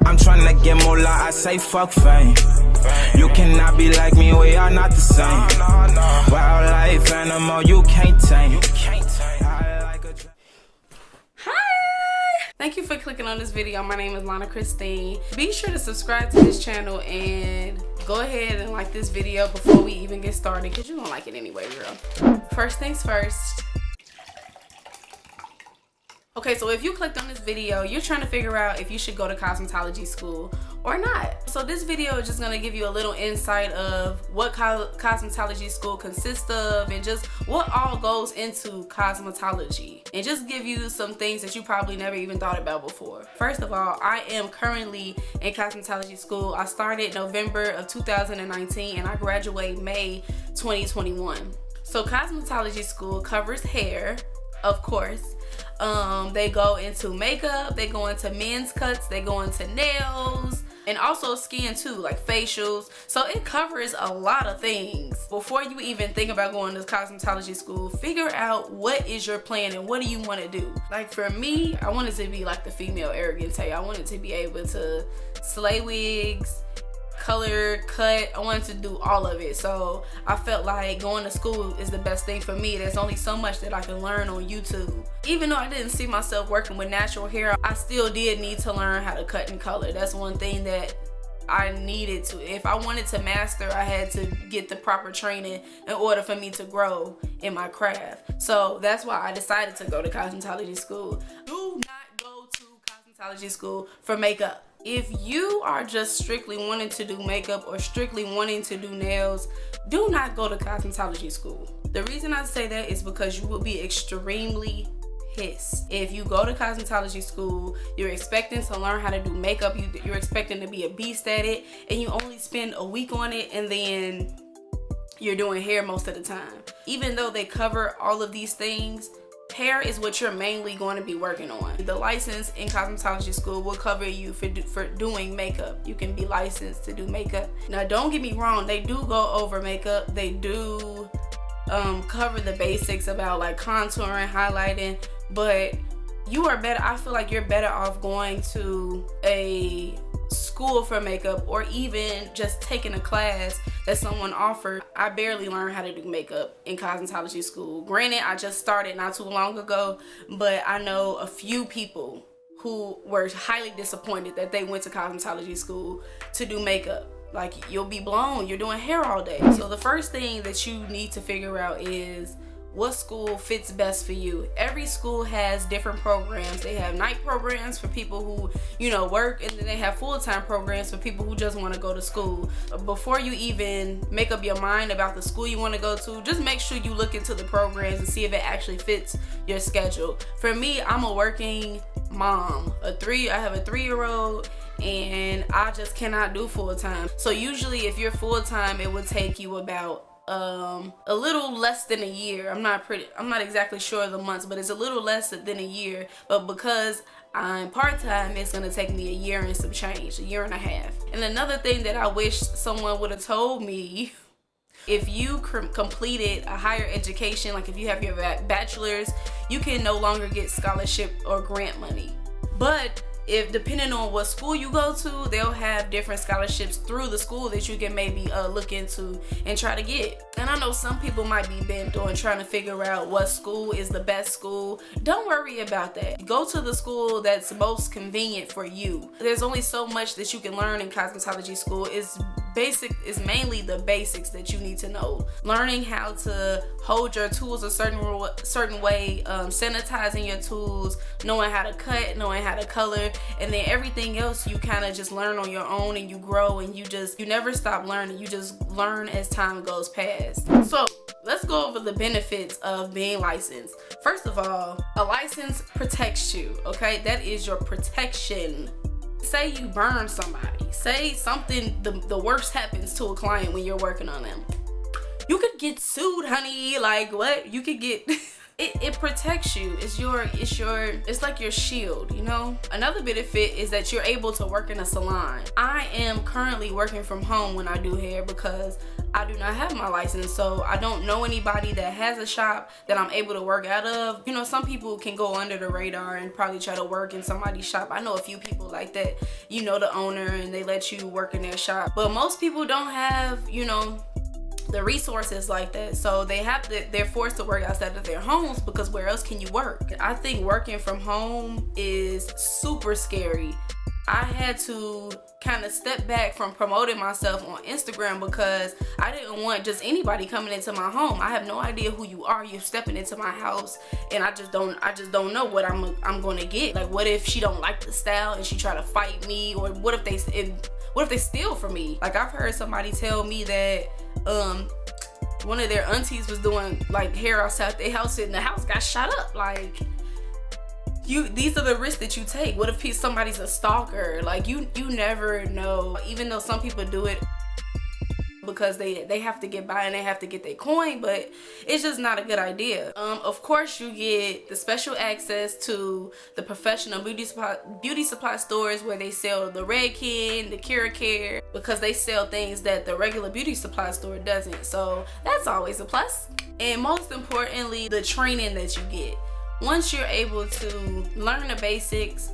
I'm tryna get more like I say fuck fame. You cannot be like me, we are not the same. Wildlife animal, you can't tame. Thank you for clicking on this video. My name is Lana Christine. Be sure to subscribe to this channel and go ahead and like this video before we even get started, because you don't like it anyway, girl. First things first. Okay, so if you clicked on this video, you're trying to figure out if you should go to cosmetology school or not. So this video is just gonna give you a little insight of what cosmetology school consists of and just what all goes into cosmetology, and just give you some things that you probably never even thought about before. First of all, I am currently in cosmetology school. I started November of 2019 and I graduate May 2021. So cosmetology school covers hair, of course. They go into makeup, they go into men's cuts, they go into nails, and also skin too, like facials. So it covers a lot of things. Before you even think about going to cosmetology school, figure out what is your plan and what do you want to do. Like for me, I wanted to be like the female arrogance. I wanted to be able to slay wigs, color, cut. I wanted to do all of it. So I felt like going to school is the best thing for me. There's only so much that I can learn on YouTube. Even though I didn't see myself working with natural hair, I still did need to learn how to cut and color. That's one thing that I needed to. If I wanted to master, I had to get the proper training in order for me to grow in my craft. So that's why I decided to go to cosmetology school. Do not go to cosmetology school for makeup. If you are just strictly wanting to do makeup or strictly wanting to do nails, do not go to cosmetology school. The reason I say that is because you will be extremely pissed. If you go to cosmetology school, you're expecting to learn how to do makeup, you're expecting to be a beast at it, and you only spend a week on it, and then you're doing hair most of the time. Even though they cover all of these things, hair is what you're mainly going to be working on. The license in cosmetology school will cover you for doing makeup. You can be licensed to do makeup. Now don't get me wrong, they do go over makeup. They do cover the basics about like contouring, highlighting, but you are better. I feel like you're better off going to a school for makeup, or even just taking a class that someone offered. I barely learned how to do makeup in cosmetology school. Granted, I just started not too long ago, but I know a few people who were highly disappointed that they went to cosmetology school to do makeup. Like, you'll be blown. You're doing hair all day. So the first thing that you need to figure out is what school fits best for you. Every school has different programs. They have night programs for people who, you know, work, and then they have full-time programs for people who just want to go to school. Before you even make up your mind about the school you want to go to, just make sure you look into the programs and see if it actually fits your schedule. For me, I'm a working mom. I have a 3-year-old, and I just cannot do full-time. So usually if you're full-time, it would take you about a little less than a year. I'm not exactly sure of the months, but it's a little less than a year. But because I'm part-time, it's gonna take me a year and some change, a year and a half. And another thing that I wish someone would have told me, if you completed a higher education, like if you have your bachelor's, you can no longer get scholarship or grant money. But if depending on what school you go to, they'll have different scholarships through the school that you can maybe look into and try to get. And I know some people might be bent on trying to figure out what school is the best school. Don't worry about that. Go to the school that's most convenient for you. There's only so much that you can learn in cosmetology school. It's mainly the basics that you need to know. Learning how to hold your tools a certain way, sanitizing your tools, knowing how to cut, knowing how to color, and then everything else you kind of just learn on your own, and you grow, and you never stop learning. You just learn as time goes past. So let's go over the benefits of being licensed. First of all, a license protects you, okay? That is your protection. Say you burn somebody, say something, the worst happens to a client when you're working on them. You could get sued, honey. Like, what? You could get it protects you. It's like your shield, you know? Another benefit is that you're able to work in a salon. I am currently working from home when I do hair because I do not have my license, so I don't know anybody that has a shop that I'm able to work out of. You know, some people can go under the radar and probably try to work in somebody's shop. I know a few people like that, you know, the owner, and they let you work in their shop. But most people don't have, you know, the resources like that, so they're forced to work outside of their homes, because where else can you work? I think working from home is super scary. I had to kind of step back from promoting myself on Instagram because I didn't want just anybody coming into my home. I have no idea who you are. You're stepping into my house, and I just don't know what I'm going to get. Like, what if she don't like the style and she try to fight me, or what if they steal from me? Like, I've heard somebody tell me that one of their aunties was doing like hair outside their house and the house got shot up. Like, these are the risks that you take. What if somebody's a stalker? Like, you never know. Even though some people do it because they have to get by and they have to get their coin, but it's just not a good idea. Of course, you get the special access to the professional beauty supply stores where they sell the Redken, the Care, because they sell things that the regular beauty supply store doesn't. So that's always a plus. And most importantly, the training that you get. Once you're able to learn the basics,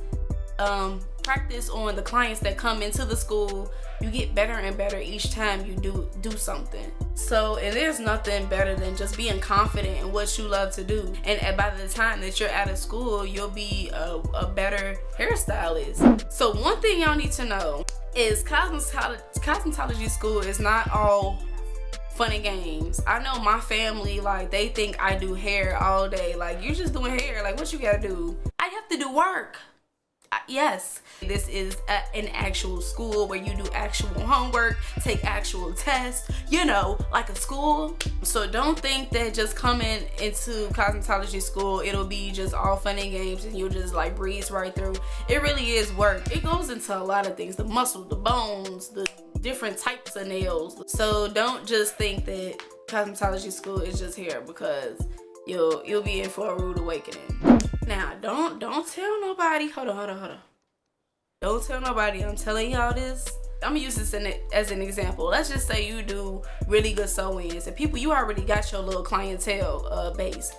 practice on the clients that come into the school, you get better and better each time you do something. So, and there's nothing better than just being confident in what you love to do. And by the time that you're out of school, you'll be a better hairstylist. So one thing y'all need to know is cosmetology school is not all fun and games. I know my family, like, they think I do hair all day. Like, you're just doing hair. Like, what you gotta do? I have to do work. Yes, this is an actual school where you do actual homework, take actual tests, you know, like a school. So don't think that just coming into cosmetology school, it'll be just all fun and games and you'll just like breeze right through. It really is work. It goes into a lot of things, the muscle, the bones, the different types of nails. So don't just think that cosmetology school is just hair, because you'll be in for a rude awakening. Now, don't tell nobody. Hold on. Don't tell nobody. I'm telling y'all this. I'm gonna use this as an example. Let's just say you do really good sew-ins, and people, you already got your little clientele base.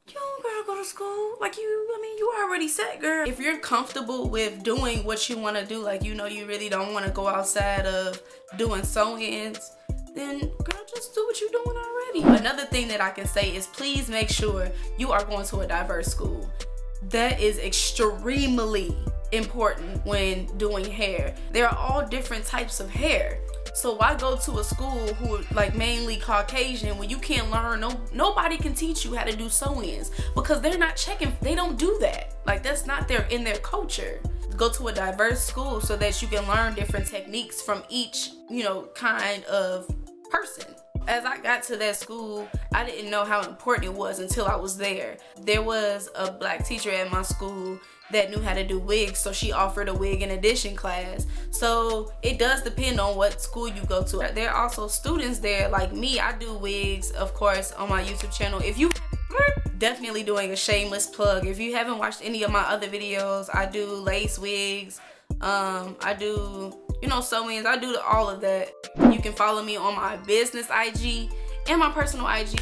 You don't gotta go to school. Like, you already set, girl. If you're comfortable with doing what you want to do, like, you know, you really don't want to go outside of doing sew-ins, then girl, just do what you're doing already. Another thing that I can say is, please make sure you are going to a diverse school. That is extremely important when doing hair. There are all different types of hair. So why go to a school who like mainly Caucasian when you can't learn? Nobody can teach you how to do sew-ins, because they're not checking. They don't do that. Like, that's not in their culture. Go to a diverse school so that you can learn different techniques from each, you know, kind of person. As I got to that school, I didn't know how important it was until I was there. There was a black teacher at my school that knew how to do wigs, so she offered a wig in addition class. So it does depend on what school you go to. There are also students there like me. I do wigs, of course, on my YouTube channel. If you definitely doing a shameless plug, if you haven't watched any of my other videos, I do lace wigs, I do, you know, sew-ins, I do all of that. You can follow me on my business IG, and my personal IG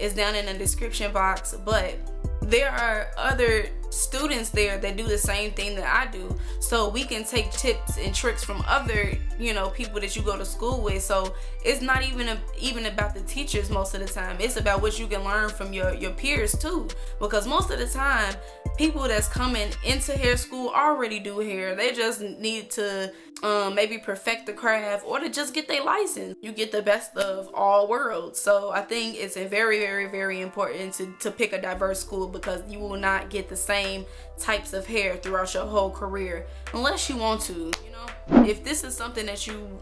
is down in the description box. But there are other students there that do the same thing that I do, so we can take tips and tricks from other, you know, people that you go to school with. So it's not even about the teachers most of the time. It's about what you can learn from your peers too, because most of the time people that's coming into hair school already do hair. They just need to maybe perfect the craft, or to just get their license. You get the best of all worlds. So I think it's a very, very, very important to pick a diverse school, because you will not get the same types of hair throughout your whole career unless you want to, you know. If this is something that you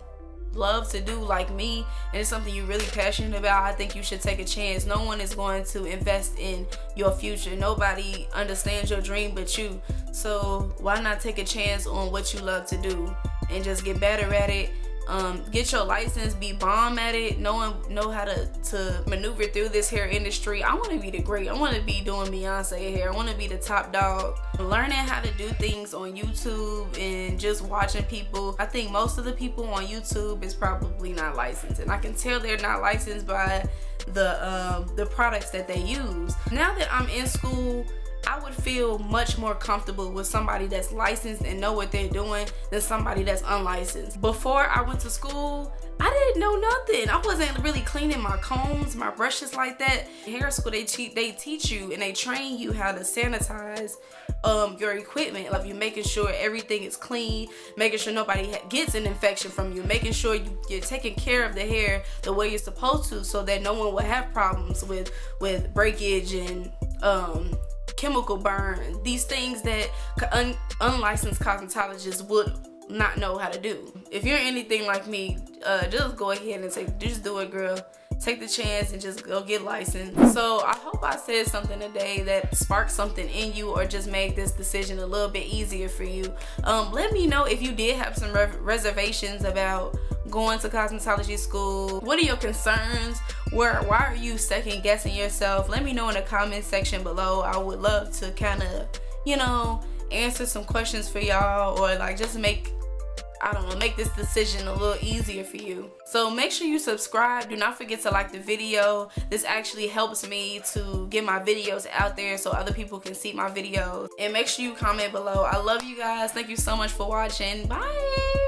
love to do like me, and it's something you're really passionate about, I think you should take a chance. No one is going to invest in your future. Nobody understands your dream but you. So why not take a chance on what you love to do and just get better at it? get your license, be bomb at it, know how to maneuver through this hair industry. I want to be the great. I want to be doing Beyonce hair. I want to be the top dog. Learning how to do things on YouTube and just watching people. I think most of the people on YouTube is probably not licensed, and I can tell they're not licensed by the products that they use. Now that I'm in school, I would feel much more comfortable with somebody that's licensed and know what they're doing than somebody that's unlicensed. Before I went to school, I didn't know nothing. I wasn't really cleaning my combs, my brushes like that. In hair school, they teach you and they train you how to sanitize your equipment. Like, you making sure everything is clean, making sure nobody gets an infection from you, making sure you're taking care of the hair the way you're supposed to, so that no one will have problems with breakage and chemical burn. These things that unlicensed cosmetologists would not know how to do. If you're anything like me, just go ahead and just do it, girl. Take the chance and just go get licensed. So I hope I said something today that sparked something in you or just made this decision a little bit easier for you. Let me know if you did have some reservations about going to cosmetology school. What are your concerns? Why are you second guessing yourself? Let me know in the comment section below. I would love to kind of, answer some questions for y'all, or like just make this decision a little easier for you. So make sure you subscribe. Do not forget to like the video. This actually helps me to get my videos out there so other people can see my videos. And make sure you comment below. I love you guys. Thank you so much for watching. Bye.